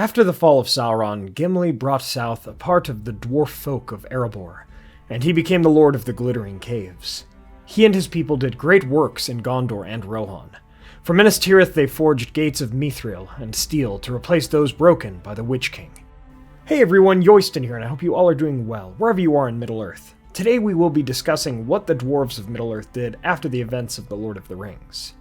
After the fall of Sauron, Gimli brought south a part of the dwarf folk of Erebor, and he became the Lord of the Glittering Caves. He and his people did great works in Gondor and Rohan. For Minas Tirith they forged gates of mithril and steel to replace those broken by the Witch King. Hey everyone, Yoyston here, and I hope you all are doing well, wherever you are in Middle-earth. Today we will be discussing what the Dwarves of Middle-earth did after the events of The Lord of the Rings.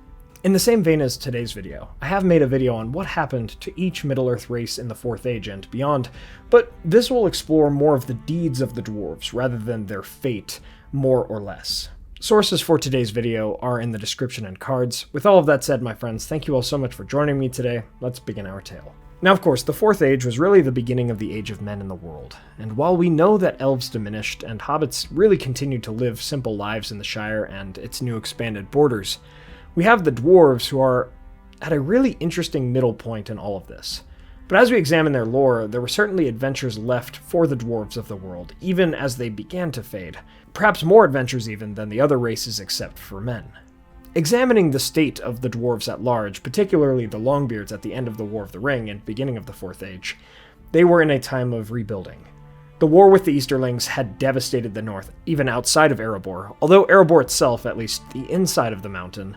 In the same vein as today's video, I have made a video on what happened to each Middle-earth race in the Fourth Age and beyond, but this will explore more of the deeds of the dwarves rather than their fate, more or less. Sources for today's video are in the description and cards. With all of that said, my friends, thank you all so much for joining me today. Let's begin our tale. Now, of course, the Fourth Age was really the beginning of the Age of Men in the world, and while we know that elves diminished and hobbits really continued to live simple lives in the Shire and its new expanded borders, we have the dwarves who are at a really interesting middle point in all of this. But as we examine their lore, there were certainly adventures left for the dwarves of the world, even as they began to fade. Perhaps more adventures even than the other races except for men. Examining the state of the dwarves at large, particularly the Longbeards at the end of the War of the Ring and beginning of the Fourth Age, they were in a time of rebuilding. The war with the Easterlings had devastated the north, even outside of Erebor, although Erebor itself, at least the inside of the mountain,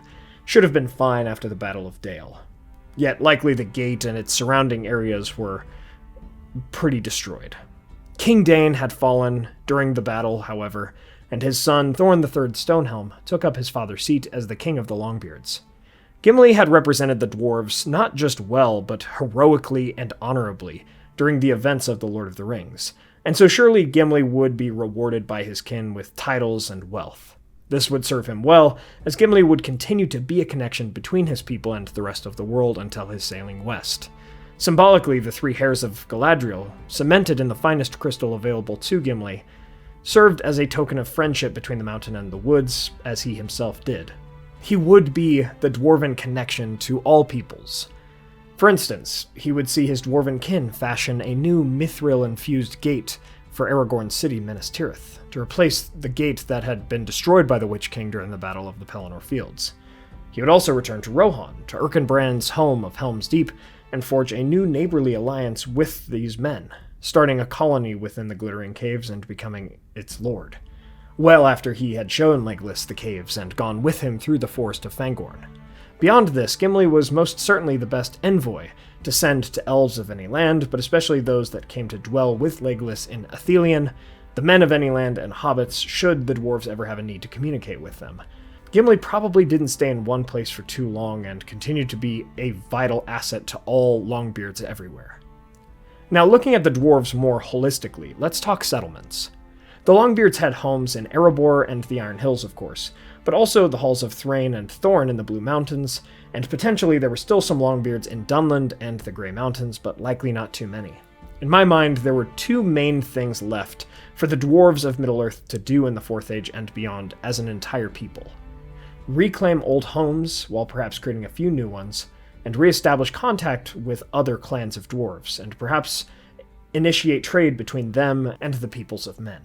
should have been fine after the Battle of Dale. Yet likely the gate and its surrounding areas were pretty destroyed. King Dain had fallen during the battle, however, and his son Thorn III Stonehelm took up his father's seat as the king of the Longbeards. Gimli had represented the dwarves not just well, but heroically and honorably during the events of The Lord of the Rings, and so surely Gimli would be rewarded by his kin with titles and wealth. This would serve him well, as Gimli would continue to be a connection between his people and the rest of the world until his sailing west. Symbolically, the three hairs of Galadriel, cemented in the finest crystal available to Gimli, served as a token of friendship between the mountain and the woods, as he himself did. He would be the dwarven connection to all peoples. For instance, he would see his dwarven kin fashion a new mithril-infused gate for Aragorn's city, Minas Tirith, to replace the gate that had been destroyed by the Witch King during the Battle of the Pelennor Fields. He would also return to Rohan, to Erkenbrand's home of Helm's Deep, and forge a new neighborly alliance with these men, starting a colony within the Glittering Caves and becoming its lord, well after he had shown Legolas the caves and gone with him through the forest of Fangorn. Beyond this, Gimli was most certainly the best envoy to send to elves of any land, but especially those that came to dwell with Legolas in Ithilien, the men of any land, and hobbits, should the dwarves ever have a need to communicate with them. Gimli probably didn't stay in one place for too long and continued to be a vital asset to all Longbeards everywhere. Now, looking at the dwarves more holistically, let's talk settlements. The Longbeards had homes in Erebor and the Iron Hills, of course, but also the halls of Thrain and Thorn in the Blue Mountains, and potentially there were still some Longbeards in Dunland and the Grey Mountains, but likely not too many. In my mind, there were two main things left for the Dwarves of Middle-earth to do in the Fourth Age and beyond as an entire people. Reclaim old homes, while perhaps creating a few new ones, and re-establish contact with other clans of dwarves, and perhaps initiate trade between them and the peoples of men.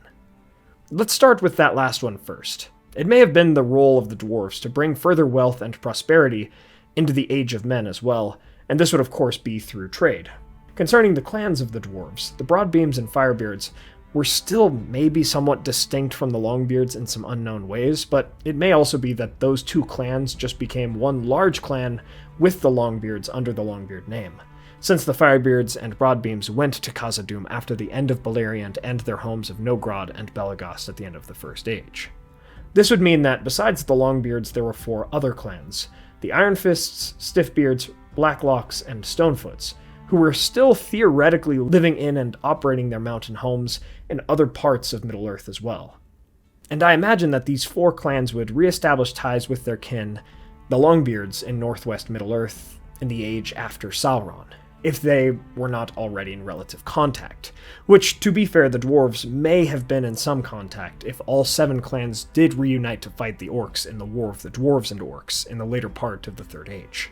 Let's start with that last one first. It may have been the role of the dwarves to bring further wealth and prosperity into the Age of Men as well, and this would of course be through trade. Concerning the clans of the dwarves, the Broadbeams and Firebeards were still maybe somewhat distinct from the Longbeards in some unknown ways, but it may also be that those two clans just became one large clan with the Longbeards under the Longbeard name, since the Firebeards and Broadbeams went to Khazad-dum after the end of Beleriand and their homes of Nogrod and Belegost at the end of the First Age. This would mean that besides the Longbeards there were four other clans, the Iron Fists, Stiffbeards, Blacklocks, and Stonefoots, who were still theoretically living in and operating their mountain homes in other parts of Middle-earth as well. And I imagine that these four clans would re-establish ties with their kin, the Longbeards in northwest Middle-earth, in the age after Sauron, if they were not already in relative contact, which, to be fair, the dwarves may have been in some contact if all seven clans did reunite to fight the orcs in the War of the Dwarves and Orcs in the later part of the Third Age.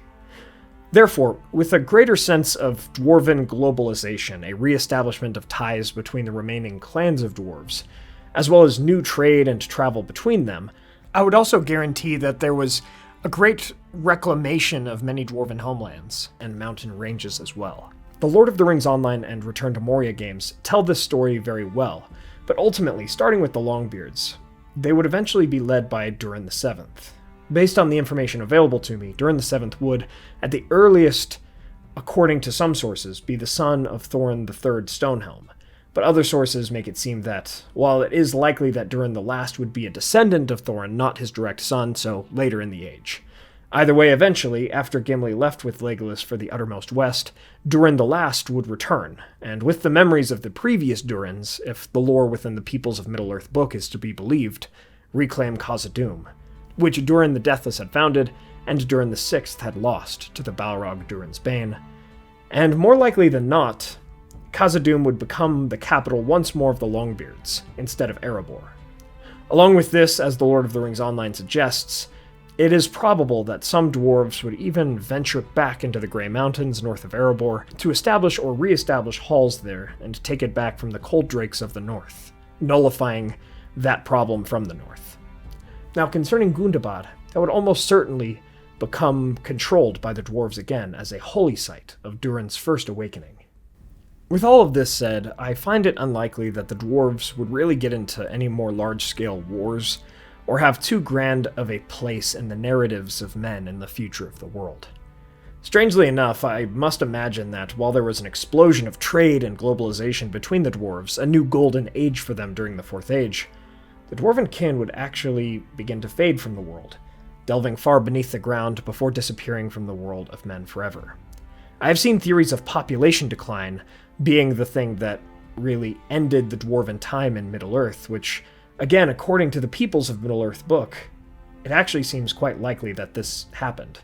Therefore, with a greater sense of dwarven globalization, a re-establishment of ties between the remaining clans of dwarves, as well as new trade and travel between them, I would also guarantee that there was a great reclamation of many dwarven homelands, and mountain ranges as well. The Lord of the Rings Online and Return to Moria games tell this story very well, but ultimately, starting with the Longbeards, they would eventually be led by Durin the Seventh. Based on the information available to me, Durin the Seventh would, at the earliest, according to some sources, be the son of Thorin III Stonehelm, but other sources make it seem that, while it is likely that Durin the Last would be a descendant of Thorin, not his direct son, so later in the age. Either way, eventually, after Gimli left with Legolas for the Uttermost West, Durin the Last would return, and with the memories of the previous Durins, if the lore within the Peoples of Middle-earth book is to be believed, reclaim Khazad-dum, which Durin the Deathless had founded, and Durin the Sixth had lost to the Balrog Durin's Bane. And more likely than not, Khazad-dum would become the capital once more of the Longbeards, instead of Erebor. Along with this, as the Lord of the Rings Online suggests, it is probable that some dwarves would even venture back into the Grey Mountains north of Erebor to establish or re-establish halls there and take it back from the cold drakes of the north, nullifying that problem from the north. Now, concerning Gundabad, that would almost certainly become controlled by the dwarves again as a holy site of Durin's first awakening. With all of this said, I find it unlikely that the dwarves would really get into any more large-scale wars or have too grand of a place in the narratives of men in the future of the world. Strangely enough, I must imagine that while there was an explosion of trade and globalization between the dwarves, a new golden age for them during the Fourth Age, the dwarven kin would actually begin to fade from the world, delving far beneath the ground before disappearing from the world of men forever. I have seen theories of population decline being the thing that really ended the dwarven time in Middle-earth, which, again, according to the Peoples of Middle-earth book, it actually seems quite likely that this happened,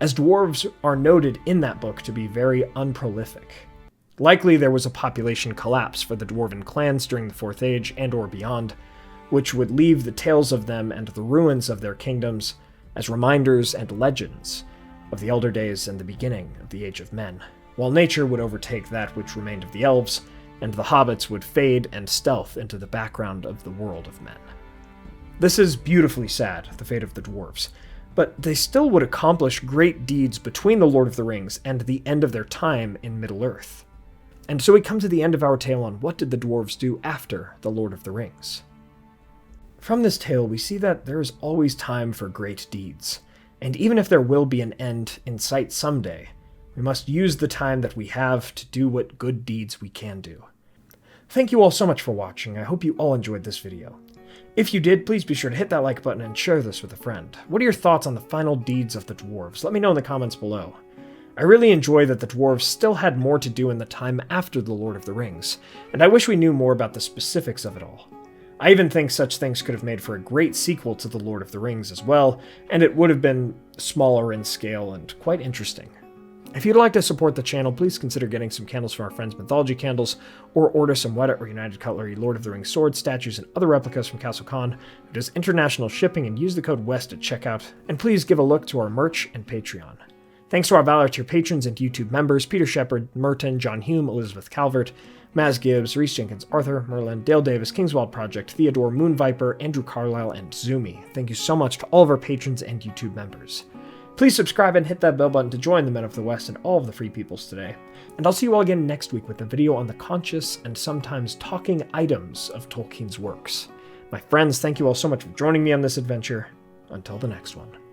as dwarves are noted in that book to be very unprolific. Likely there was a population collapse for the dwarven clans during the Fourth Age and or beyond, which would leave the tales of them and the ruins of their kingdoms as reminders and legends of the Elder Days and the beginning of the Age of Men, while nature would overtake that which remained of the elves, and the hobbits would fade and stealth into the background of the world of men. This is beautifully sad, the fate of the dwarves, but they still would accomplish great deeds between the Lord of the Rings and the end of their time in Middle-earth. And so we come to the end of our tale on what did the dwarves do after the Lord of the Rings. From this tale, we see that there is always time for great deeds, and even if there will be an end in sight someday, we must use the time that we have to do what good deeds we can do. Thank you all so much for watching. I hope you all enjoyed this video. If you did, please be sure to hit that like button and share this with a friend. What are your thoughts on the final deeds of the dwarves? Let me know in the comments below. I really enjoy that the dwarves still had more to do in the time after the Lord of the Rings, and I wish we knew more about the specifics of it all. I even think such things could have made for a great sequel to the Lord of the Rings as well, and it would have been smaller in scale and quite interesting. If you'd like to support the channel, please consider getting some candles from our friends Mythologie Candles, or order some Weta or United Cutlery, Lord of the Rings swords, statues, and other replicas from Castle Kon, who does international shipping, and use the code WEST at checkout. And please give a look to our merch and Patreon. Thanks to our Valor tier patrons and YouTube members, Peter Shepard, Merton, John Hume, Elizabeth Calvert, Maz Gibbs, Reese Jenkins, Arthur, Merlin, Dale Davis, Kingswald Project, Theodore, Moon Viper, Andrew Carlisle, and Zumi. Thank you so much to all of our patrons and YouTube members. Please subscribe and hit that bell button to join the Men of the West and all of the Free Peoples today. And I'll see you all again next week with a video on the conscious and sometimes talking items of Tolkien's works. My friends, thank you all so much for joining me on this adventure. Until the next one.